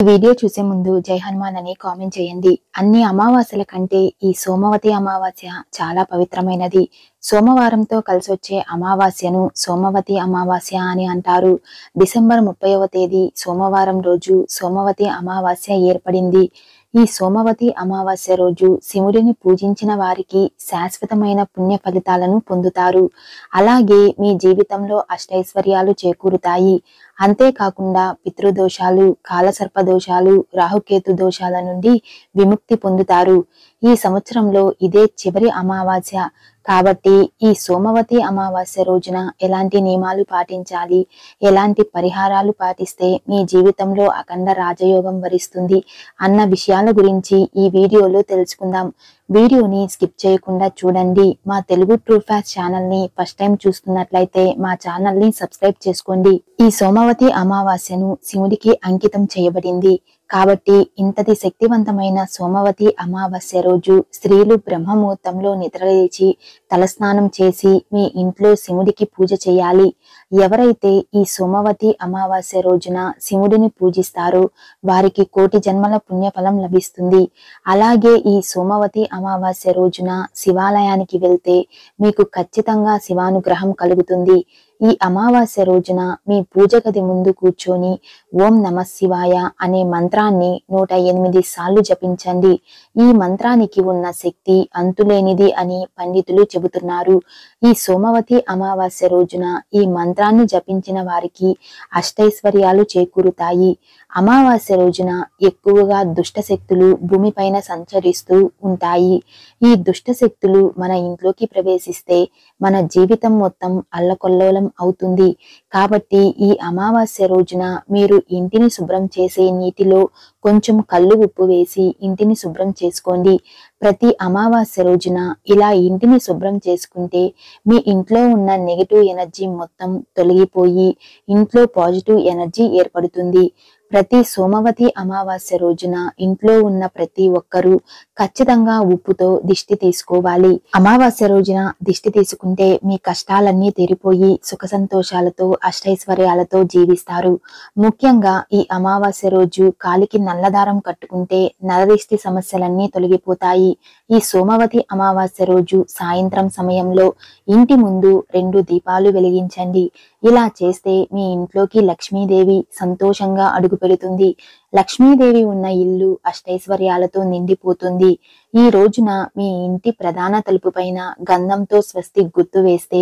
Video చూసే ముందు జై హనుమాన్ అని కామెంట్ చేయండి. అన్ని అమావాస్యల కంటే ఈ సోమవతి అమావాస్య చాలా పవిత్రమైనది. సోమవారంతో కలిసొచ్చే అమావాస్యను సోమవతి అమావాస్య అని అంటారు. డిసెంబర్ 30వ తేదీ సోమవారం రోజు సోమవతి అమావాస్య ఏర్పడింది. ఈ సోమవతి అమావాస్య రోజు శివుడిని పూజించిన వారికి శాశ్వతమైన పుణ్య ఫలితాలను పొందుతారు. అలాగే మీ జీవితంలో అష్టైశ్వర్యాలు చేకూరుతాయి. అంతేకాకుండా పితృదోషాలు, కాలసర్ప దోషాలు, రాహుకేతు దోషాల నుండి విముక్తి పొందుతారు. ఈ సంవత్సరంలో ఇదే చివరి అమావాస్య కాబట్టి ఈ సోమవతి అమావాస్య రోజున ఎలాంటి నియమాలు పాటించాలి, ఎలాంటి పరిహారాలు పాటిస్తే మీ జీవితంలో అఖండ రాజయోగం వరిస్తుంది అన్న విషయాల గురించి ఈ వీడియోలో తెలుసుకుందాం. వీడియోని స్కిప్ చేయకుండా చూడండి. మా తెలుగు ట్రూ ఫ్యాక్ట్స్ ఛానల్ ని ఫస్ట్ టైం చూస్తున్నట్లయితే మా ఛానల్ ని సబ్స్క్రైబ్ చేసుకోండి. ఈ సోమవతి అమావాస్యను శివుడికి అంకితం చేయబడింది కాబట్టి ఇంతటి శక్తివంతమైన సోమవతి అమావాస్య రోజు స్త్రీలు బ్రహ్మముహూర్తంలో నిద్రలేచి తలస్నానం చేసి మీ ఇంట్లో శివుడికి పూజ చేయాలి. ఎవరైతే ఈ సోమవతి అమావాస్య రోజున శివుడిని పూజిస్తారో వారికి కోటి జన్మల పుణ్యఫలం లభిస్తుంది. అలాగే ఈ సోమవతి అమావాస్య రోజున శివాలయానికి వెళ్తే మీకు ఖచ్చితంగా శివానుగ్రహం కలుగుతుంది. ఈ అమావాస్య రోజున మీ పూజ గది ముందు కూర్చొని ఓం నమః శివాయ అనే మంత్రాన్ని 108 సార్లు జపించండి. ఈ మంత్రానికి ఉన్న శక్తి అంతులేనిది అని పండితులు చెబుతున్నారు. ఈ సోమవతి అమావాస్య రోజున ఈ మంత్రాన్ని జపించిన వారికి అష్టైశ్వర్యాలు చేకూరుతాయి. అమావాస్య రోజున ఎక్కువగా దుష్ట శక్తులు భూమిపైన సంచరిస్తూ ఉంటాయి. ఈ దుష్ట శక్తులు మన ఇంట్లోకి ప్రవేశిస్తే మన జీవితం మొత్తం అల్లకొల్లోలం అవుతుంది. కాబట్టి ఈ అమావాస్య రోజున మీరు ఇంటిని శుభ్రం చేసే నీటిలో కొంచెం కల్లు ఉప్పు వేసి ఇంటిని శుభ్రం చేసుకోండి. ప్రతి అమావాస్య రోజున ఇలా ఇంటిని శుభ్రం చేసుకుంటే మీ ఇంట్లో ఉన్న నెగటివ్ ఎనర్జీ మొత్తం తొలగిపోయి ఇంట్లో పాజిటివ్ ఎనర్జీ ఏర్పడుతుంది. ప్రతి సోమవతి అమావాస్య రోజున ఇంట్లో ఉన్న ప్రతి ఒక్కరూ ఖచ్చితంగా ఉప్పుతో దిష్టి తీసుకోవాలి. అమావాస్య రోజున దిష్టి తీసుకుంటే మీ కష్టాలన్నీ తీరిపోయి సుఖ సంతోషాలతో అష్టైశ్వర్యాలతో జీవిస్తారు. ముఖ్యంగా ఈ అమావాస్య రోజు కాలికి నల్లదారం కట్టుకుంటే నరదిష్టి సమస్యలన్నీ తొలగిపోతాయి. ఈ సోమవతి అమావాస్య రోజు సాయంత్రం సమయంలో ఇంటి ముందు 2 దీపాలు వెలిగించండి. ఇలా చేస్తే మీ ఇంట్లోకి లక్ష్మీదేవి సంతోషంగా అడుగు పెడుతుంది. లక్ష్మీదేవి ఉన్న ఇల్లు అష్టైశ్వర్యాలతో నిండిపోతుంది. ఈ రోజున మీ ఇంటి ప్రధాన తలుపు పైన గంధంతో స్వస్తి గుర్తు వేస్తే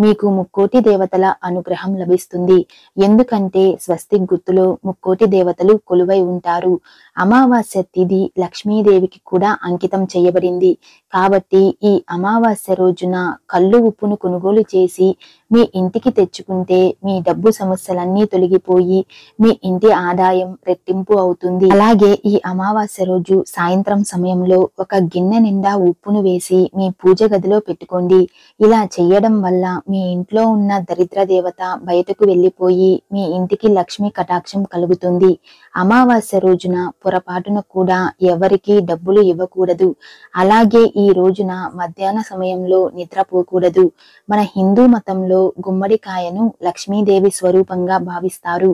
మీకు ముక్కోటి దేవతల అనుగ్రహం లభిస్తుంది. ఎందుకంటే స్వస్తి గుర్తులో ముక్కోటి దేవతలు కొలువై ఉంటారు. అమావాస్య తిథి లక్ష్మీదేవికి కూడా అంకితం చేయబడింది కాబట్టి ఈ అమావాస్య రోజున కల్లు ఉప్పును కొనుగోలు చేసి మీ ఇంటికి తెచ్చుకుంటే మీ డబ్బు సమస్యలన్నీ తొలగిపోయి మీ ఇంటి ఆదాయం రెట్టింపు అవుతుంది. అలాగే ఈ అమావాస్య రోజు సాయంత్రం సమయంలో ఒక గిన్నె నిండా ఉప్పును వేసి మీ పూజ గదిలో పెట్టుకోండి. ఇలా చేయడం వల్ల మీ ఇంట్లో ఉన్న దరిద్ర దేవత బయటకు వెళ్ళిపోయి మీ ఇంటికి లక్ష్మీ కటాక్షం కలుగుతుంది. అమావాస్య రోజున పొరపాటున కూడా ఎవరికి డబ్బులు ఇవ్వకూడదు. అలాగే ఈ రోజున మధ్యాహ్న సమయంలో నిద్రపోకూడదు. మన హిందూ మతంలో గుమ్మడికాయను లక్ష్మీదేవి స్వరూపంగా భావిస్తారు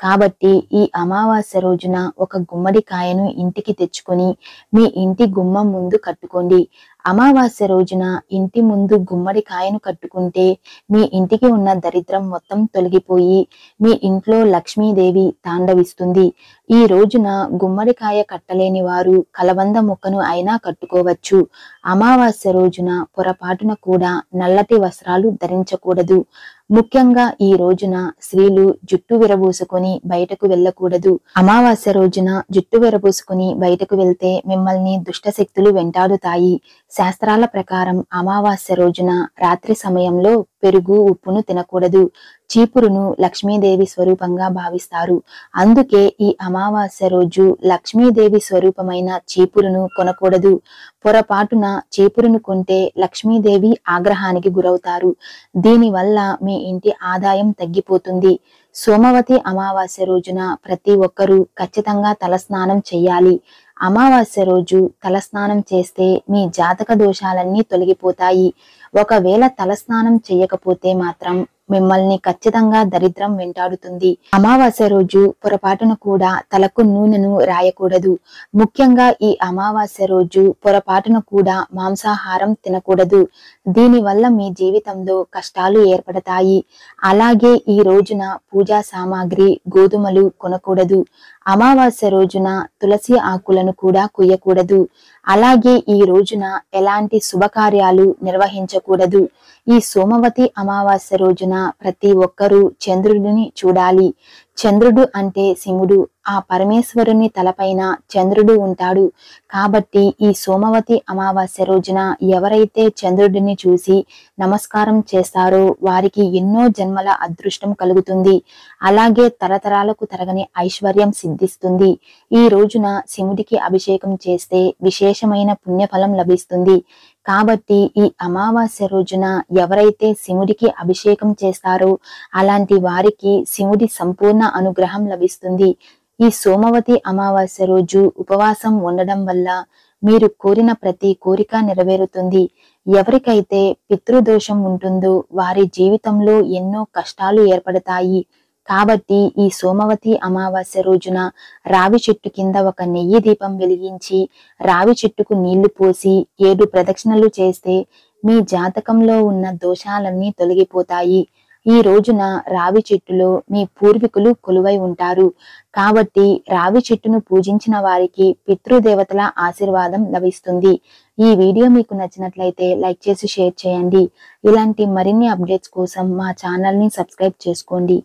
కాబట్టి ఈ అమావాస్య రోజున ఒక గుమ్మడికాయను ఇంటికి తెచ్చుకొని మీ ఇంటి గుమ్మం ముందు కట్టుకోండి. అమావాస్య రోజున ఇంటి ముందు గుమ్మడికాయను కట్టుకుంటే మీ ఇంటికి ఉన్న దరిద్రం మొత్తం తొలగిపోయి మీ ఇంట్లో లక్ష్మీదేవి తాండవిస్తుంది. ఈ రోజున గుమ్మడికాయ కట్టలేని వారు కలబంద మొక్కను అయినా కట్టుకోవచ్చు. అమావాస్య రోజున పొరపాటున కూడా నల్లటి వస్త్రాలు ధరించకూడదు. ముఖ్యంగా ఈ రోజున స్త్రీలు జుట్టు విరబూసుకొని బయటకు వెళ్ళకూడదు. అమావాస్య రోజున జుట్టు విరబూసుకొని బయటకు వెళ్తే మిమ్మల్ని దుష్ట శక్తులు వెంటాడుతాయి. శాస్త్రాల ప్రకారం అమావాస్య రోజున రాత్రి సమయంలో పెరుగు ఉప్పును తినకూడదు. చీపురును లక్ష్మీదేవి స్వరూపంగా భావిస్తారు. అందుకే ఈ అమావాస్య రోజు లక్ష్మీదేవి స్వరూపమైన చీపురును కొనకూడదు. పొరపాటున చీపురును కొంటే లక్ష్మీదేవి ఆగ్రహానికి గురవుతారు. దీనివల్ల మీ ఇంటి ఆదాయం తగ్గిపోతుంది. సోమవతి అమావాస్య రోజున ప్రతి ఒక్కరూ ఖచ్చితంగా తలస్నానం చేయాలి. అమావాస్య రోజు తలస్నానం చేస్తే మీ జాతక దోషాలన్నీ తొలగిపోతాయి. ఒకవేళ తలస్నానం చేయకపోతే మాత్రం మిమ్మల్ని ఖచ్చితంగా దరిద్రం వెంటాడుతుంది. అమావాస్య రోజు పొరపాటున కూడా తలకు నూనెను రాయకూడదు. ముఖ్యంగా ఈ అమావాస్య రోజు పొరపాటున కూడా మాంసాహారం తినకూడదు. దీనివల్ల మీ జీవితంలో కష్టాలు ఏర్పడతాయి. అలాగే ఈ రోజున పూజా సామాగ్రి గోధుమలు కొనకూడదు. అమావాస్య రోజున తులసి ఆకులను కూడా కొయ్యకూడదు. అలాగే ఈ రోజున ఎలాంటి శుభకార్యాలు నిర్వహించకూడదు. ఈ సోమవతి అమావాస్య రోజున ప్రతి ఒక్కరూ చంద్రుడిని చూడాలి. చంద్రుడు అంటే శివుడు. ఆ పరమేశ్వరుని తలపైన చంద్రుడు ఉంటాడు. కాబట్టి ఈ సోమవతి అమావాస్య రోజున ఎవరైతే చంద్రుడిని చూసి నమస్కారం చేస్తారో వారికి ఎన్నో జన్మల అదృష్టం కలుగుతుంది. అలాగే తరతరాలకు తరగని ఐశ్వర్యం సిద్ధిస్తుంది. ఈ రోజున శివుడికి అభిషేకం చేస్తే విశేషమైన పుణ్యఫలం లభిస్తుంది. కాబట్టి ఈ అమావాస్య రోజున ఎవరైతే శివుడికి అభిషేకం చేస్తారో అలాంటి వారికి శివుడి సంపూర్ణ అనుగ్రహం లభిస్తుంది. ఈ సోమవతి అమావాస్య రోజు ఉపవాసం ఉండడం వల్ల మీరు కోరిన ప్రతి కోరిక నెరవేరుతుంది. ఎవరికైతే పితృదోషం ఉంటుందో వారి జీవితంలో ఎన్నో కష్టాలు ఏర్పడతాయి. కాబట్టి ఈ సోమవతి అమావాస్య రోజున రావి చెట్టు కింద ఒక నెయ్యి దీపం వెలిగించి రావి చెట్టుకు నీళ్లు పోసి 7 ప్రదక్షిణలు చేస్తే మీ జాతకంలో ఉన్న దోషాలన్నీ తొలగిపోతాయి. ఈ రోజున రావి చెట్టులో మీ పూర్వీకులు కొలువై ఉంటారు. కాబట్టి రావి చెట్టును పూజించిన వారికి పితృదేవతల ఆశీర్వాదం లభిస్తుంది. ఈ వీడియో మీకు నచ్చినట్లయితే లైక్ చేసి షేర్ చేయండి. ఇలాంటి మరిన్ని అప్డేట్స్ కోసం మా ఛానల్ని సబ్స్క్రైబ్ చేసుకోండి.